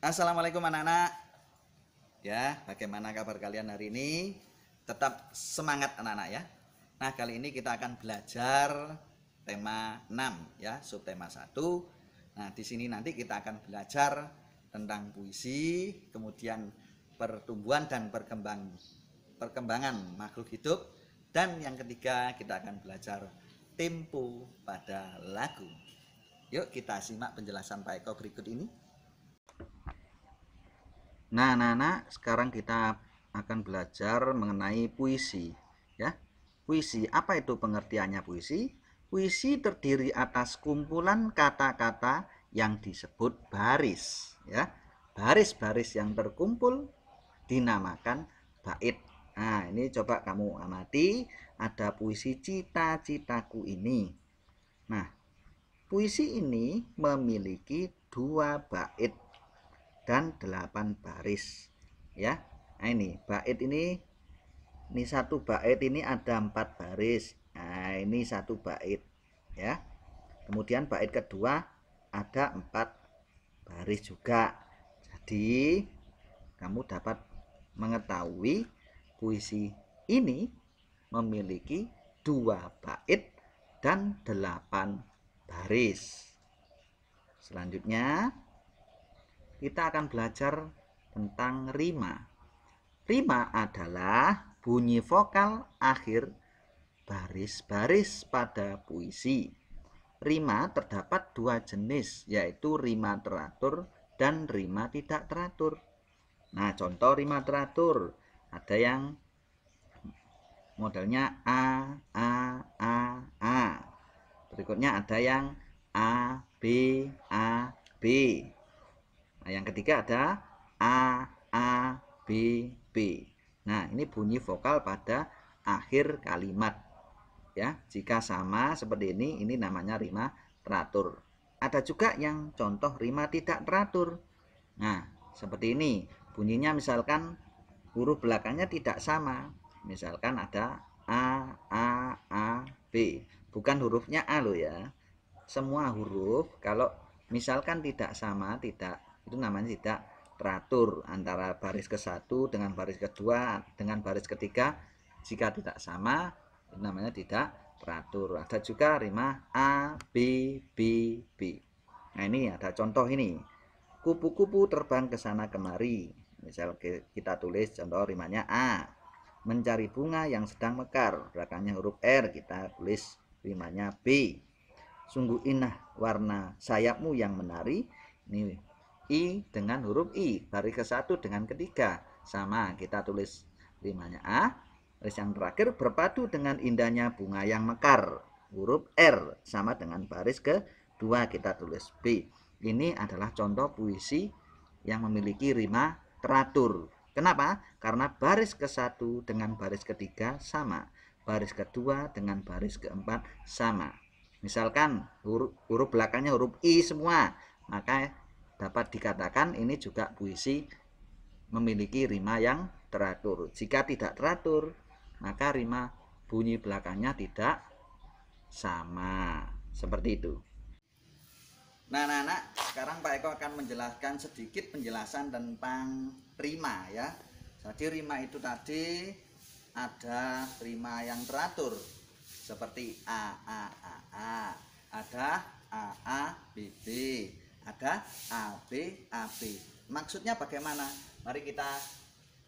Assalamualaikum anak-anak. Ya, bagaimana kabar kalian hari ini? Tetap semangat anak-anak ya. Nah, kali ini kita akan belajar tema 6 ya, subtema 1. Nah, di sini nanti kita akan belajar tentang puisi, kemudian pertumbuhan dan perkembangan makhluk hidup, dan yang ketiga kita akan belajar tempo pada lagu. Yuk kita simak penjelasan Pak Eko berikut ini. Nah, anak-anak, sekarang kita akan belajar mengenai puisi, ya. Puisi, apa itu pengertiannya puisi? Puisi terdiri atas kumpulan kata-kata yang disebut baris, ya. Baris-baris yang terkumpul dinamakan bait. Nah, ini coba kamu amati, ada puisi Cita-citaku ini. Nah, puisi ini memiliki 2 bait dan 8 baris ya. Nah, ini bait ini satu bait ini ada 4 baris. Nah, ini satu bait ya. Kemudian bait kedua ada 4 baris juga. Jadi kamu dapat mengetahui puisi ini memiliki 2 bait dan 8 baris. Selanjutnya kita akan belajar tentang rima. Rima adalah bunyi vokal akhir baris-baris pada puisi. Rima terdapat 2 jenis, yaitu rima teratur dan rima tidak teratur. Nah, contoh rima teratur, ada yang modelnya A. Berikutnya ada yang A, B. Nah, yang ketiga ada A, B. Nah, ini bunyi vokal pada akhir kalimat. Ya, jika sama seperti ini namanya rima teratur. Ada juga yang contoh rima tidak teratur. Nah, seperti ini. Bunyinya misalkan huruf belakangnya tidak sama. Misalkan ada A, B. Bukan hurufnya A loh ya. Semua huruf kalau misalkan tidak sama, itu namanya tidak teratur. Antara baris ke-1 dengan baris kedua dengan baris ketiga jika tidak sama itu namanya tidak teratur. Ada juga rima A, B. Nah, ini ada contoh ini. Kupu-kupu terbang ke sana kemari. Misal kita tulis contoh rimanya A. Mencari bunga yang sedang mekar. Belakangnya huruf R, kita tulis rimanya B. Sungguh indah warna sayapmu yang menari. Ini I dengan huruf I, baris ke-1 dengan ketiga sama, kita tulis rimanya A. Baris yang terakhir berpadu dengan indahnya bunga yang mekar, huruf R sama dengan baris kedua, kita tulis B. Ini adalah contoh puisi yang memiliki rima teratur. Kenapa? Karena baris ke-1 dengan baris ketiga sama, baris kedua dengan baris keempat sama. Misalkan huruf belakangnya huruf I semua, maka dapat dikatakan ini juga puisi memiliki rima yang teratur. Jika tidak teratur, maka rima bunyi belakangnya tidak sama. Seperti itu. Nah, anak-anak, sekarang Pak Eko akan menjelaskan sedikit penjelasan tentang rima ya. Jadi rima itu tadi ada rima yang teratur seperti A, ada A, B, ada A, B. Maksudnya bagaimana? Mari kita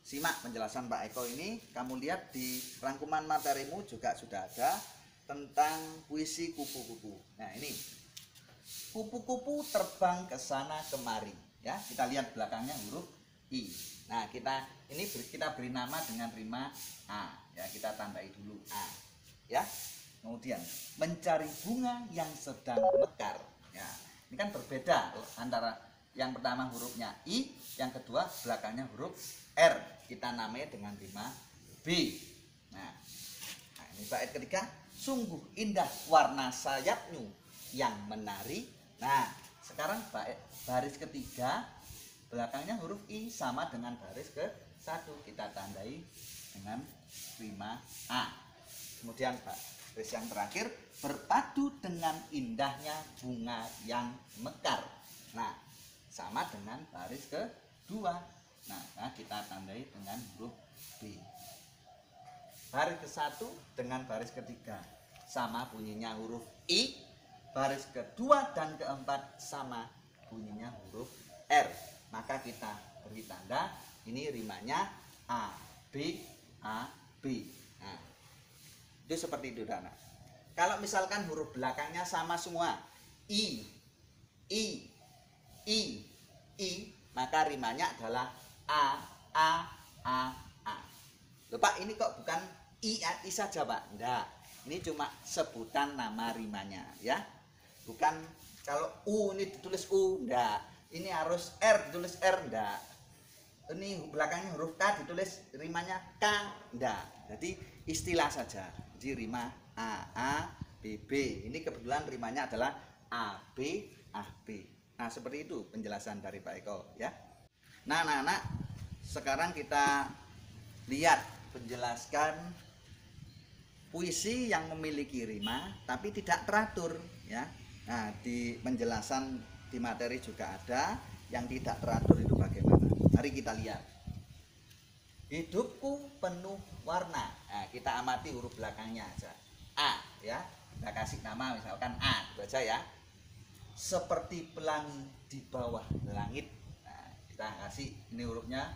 simak penjelasan Pak Eko ini. Kamu lihat di rangkuman materimu juga sudah ada tentang puisi kupu-kupu. Nah, ini kupu-kupu terbang ke sana kemari. Ya, kita lihat belakangnya huruf I. Nah, kita beri nama dengan rima A. Ya, kita tandai dulu A. Ya. Kemudian mencari bunga yang sedang mekar. Ya, ini kan berbeda antara yang pertama hurufnya I, yang kedua belakangnya huruf R. Kita namai dengan rima B. Nah, ini bait ketiga, sungguh indah warna sayapmu yang menari. Nah, sekarang baris ketiga belakangnya huruf I sama dengan baris ke-1, kita tandai dengan rima A. Kemudian baris yang terakhir, berpadu dengan indahnya bunga yang mekar. Nah, sama dengan baris kedua. Nah, kita tandai dengan huruf B. Baris ke-1 dengan baris ketiga sama bunyinya huruf I. Baris kedua dan keempat sama bunyinya huruf R. Maka kita beri tanda ini rimanya A, B, A, B. Nah, itu seperti itu, anak. Kalau misalkan huruf belakangnya sama semua, I, I, I, I, maka rimanya adalah A, A, A, A. Loh Pak, ini kok bukan I saja Pak? Enggak, ini cuma sebutan nama rimanya ya. Bukan kalau U ini ditulis U, enggak. Ini harus R ditulis R, enggak. Ini belakangnya huruf K ditulis rimanya K, enggak. Jadi istilah saja. Jadi rima A, B, B. Ini kebetulan rimanya adalah A, B, A, B. Nah, seperti itu penjelasan dari Pak Eko ya. Nah, anak-anak, sekarang kita lihat penjelaskan puisi yang memiliki rima tapi tidak teratur ya. Nah, di penjelasan di materi juga ada yang tidak teratur itu bagaimana. Mari kita lihat. Hidupku penuh warna. Nah, kita amati huruf belakangnya aja. A ya. Kita kasih nama misalkan A, itu aja ya. Seperti pelangi di bawah langit. Nah, kita kasih ini hurufnya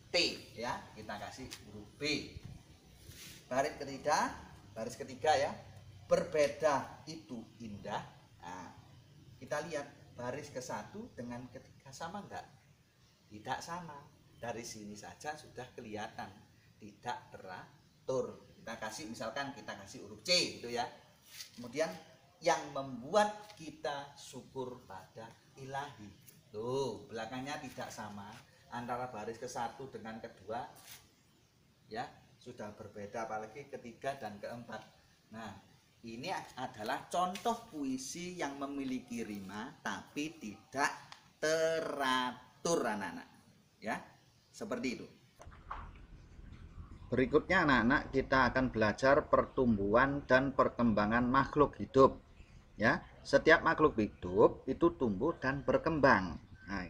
T ya. Kita kasih huruf B. Baris ketiga ya. Berbeda itu indah. Nah, kita lihat baris ke-1 dengan ketiga sama enggak? Tidak sama. Dari sini saja sudah kelihatan tidak teratur. Kita kasih misalkan kita kasih huruf C gitu ya. Kemudian yang membuat kita syukur pada ilahi. Tuh, belakangnya tidak sama antara baris ke-1 dengan kedua ya, sudah berbeda, apalagi ketiga dan keempat. Nah, ini adalah contoh puisi yang memiliki rima tapi tidak teratur, anak-anak ya. Seperti itu. Berikutnya anak-anak kita akan belajar pertumbuhan dan perkembangan makhluk hidup ya. Setiap makhluk hidup itu tumbuh dan berkembang. Nah,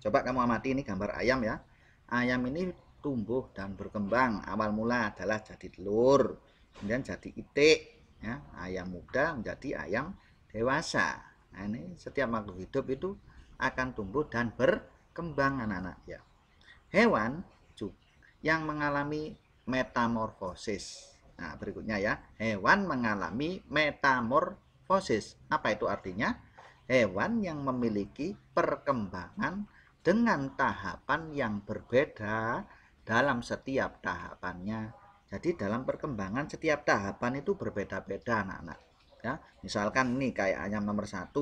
coba kamu amati ini gambar ayam ya. Ayam ini tumbuh dan berkembang. Awal mula adalah jadi telur, kemudian jadi itik ya. Ayam muda menjadi ayam dewasa. Nah, ini setiap makhluk hidup itu akan tumbuh dan berkembang, anak-anak ya. Hewan yang mengalami metamorfosis. Nah, berikutnya ya. Hewan mengalami metamorfosis. Apa itu artinya? Hewan yang memiliki perkembangan dengan tahapan yang berbeda dalam setiap tahapannya. Jadi dalam perkembangan setiap tahapan itu berbeda-beda, anak-anak ya. Misalkan ini kayak ayam nomor 1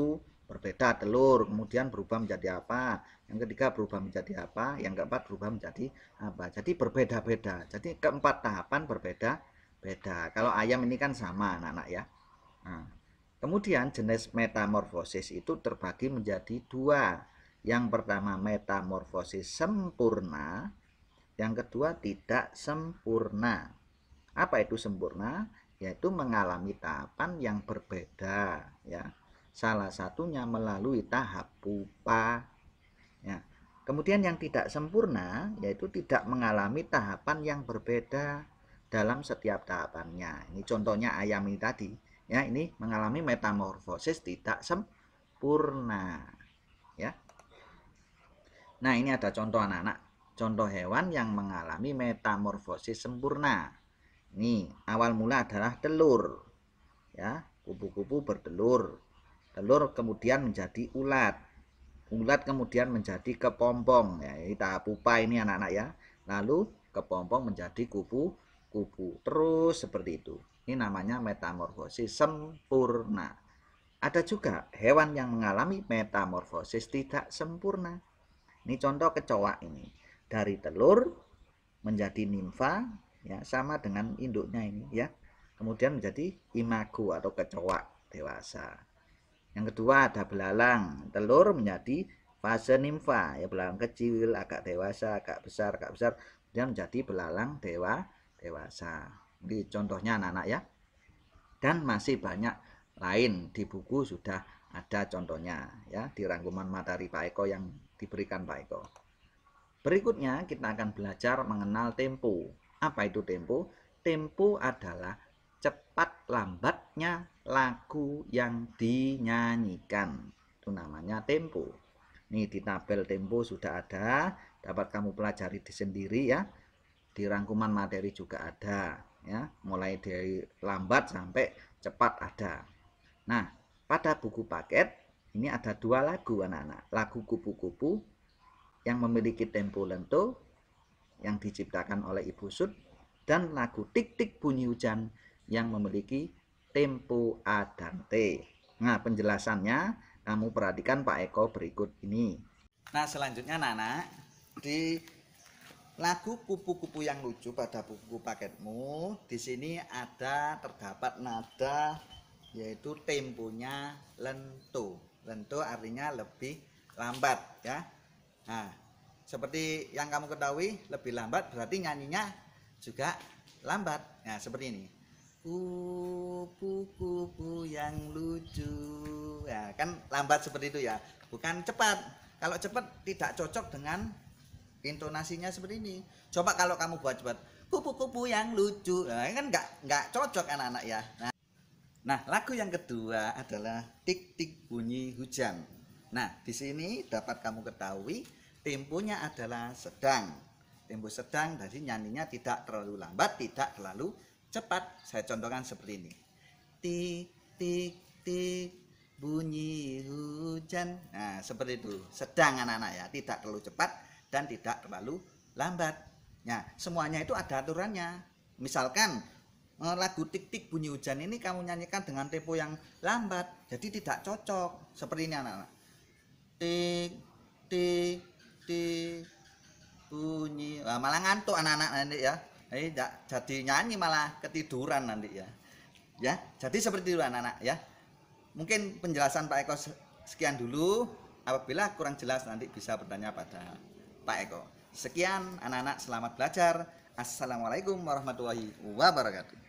berbeda telur, kemudian berubah menjadi apa, yang ketiga berubah menjadi apa, yang keempat berubah menjadi apa. Jadi berbeda-beda. Jadi keempat tahapan berbeda-beda. Kalau ayam ini kan sama, anak-anak ya. Nah, kemudian jenis metamorfosis itu terbagi menjadi 2. Yang pertama metamorfosis sempurna, yang kedua tidak sempurna. Apa itu sempurna? Yaitu mengalami tahapan yang berbeda ya. Salah satunya melalui tahap pupa ya. Kemudian yang tidak sempurna yaitu tidak mengalami tahapan yang berbeda dalam setiap tahapannya. Ini contohnya ayam ini tadi ya, ini mengalami metamorfosis tidak sempurna ya. Nah, ini ada contoh anak-anak, contoh hewan yang mengalami metamorfosis sempurna. Ini awal mula adalah telur ya, kupu-kupu bertelur, telur kemudian menjadi ulat, ulat kemudian menjadi kepompong ya, ini tahap pupa ini anak-anak ya. Lalu kepompong menjadi kupu-kupu, terus seperti itu. Ini namanya metamorfosis sempurna. Ada juga hewan yang mengalami metamorfosis tidak sempurna. Ini contoh kecoa ini, dari telur menjadi nimfa ya, sama dengan induknya ini ya, kemudian menjadi imago atau kecoa dewasa. Yang kedua ada belalang, telur menjadi fase nimfa ya, belalang kecil, agak dewasa, agak besar, kemudian menjadi belalang dewasa. Ini contohnya anak-anak ya. Dan masih banyak lain, di buku sudah Ada contohnya ya di rangkuman materi Pak Eko yang diberikan Pak Eko. Berikutnya kita akan belajar mengenal tempo. Apa itu tempo? Tempo adalah cepat lambatnya lagu yang dinyanyikan. Itu namanya tempo. Nih di tabel tempo sudah ada, dapat kamu pelajari sendiri ya. Di rangkuman materi juga ada ya, mulai dari lambat sampai cepat ada. Nah, pada buku paket ini ada 2 lagu anak-anak. Lagu Kupu-Kupu yang memiliki tempo lento yang diciptakan oleh Ibu Sud, dan lagu Tik-Tik Bunyi Hujan yang memiliki tempo andante. Nah, penjelasannya kamu perhatikan Pak Eko berikut ini. Nah, selanjutnya anak-anak, di lagu Kupu-Kupu yang lucu pada buku paketmu, di sini ada terdapat nada yaitu temponya lento. Lento artinya lebih lambat ya. Nah, seperti yang kamu ketahui, lebih lambat berarti nyanyinya juga lambat. Nah, seperti ini. Kupu-kupu yang lucu. Ya, kan lambat seperti itu ya. Bukan cepat. Kalau cepat tidak cocok dengan intonasinya seperti ini. Coba kalau kamu buat cepat, kupu-kupu yang lucu. Nah, kan nggak cocok anak-anak ya. Nah, lagu yang kedua adalah Tik-Tik Bunyi Hujan. Nah, di sini dapat kamu ketahui temponya adalah sedang. Tempo sedang, jadi nyanyinya tidak terlalu lambat, tidak terlalu cepat. Saya contohkan seperti ini. Tik, tik, tik, bunyi hujan. Nah, seperti itu. Sedang anak-anak ya, tidak terlalu cepat dan tidak terlalu lambat. Nah, semuanya itu ada aturannya. Misalkan lagu Tik-Tik Bunyi Hujan ini kamu nyanyikan dengan tempo yang lambat, jadi tidak cocok. Seperti ini anak-anak. Tik, tik, tik, bunyi. Nah, malah ngantuk anak-anak nanti ya. Jadi nyanyi malah ketiduran nanti ya. Ya, jadi seperti itu anak-anak ya. Mungkin penjelasan Pak Eko sekian dulu. Apabila kurang jelas nanti bisa bertanya pada Pak Eko. Sekian anak-anak, selamat belajar. Assalamualaikum warahmatullahi wabarakatuh.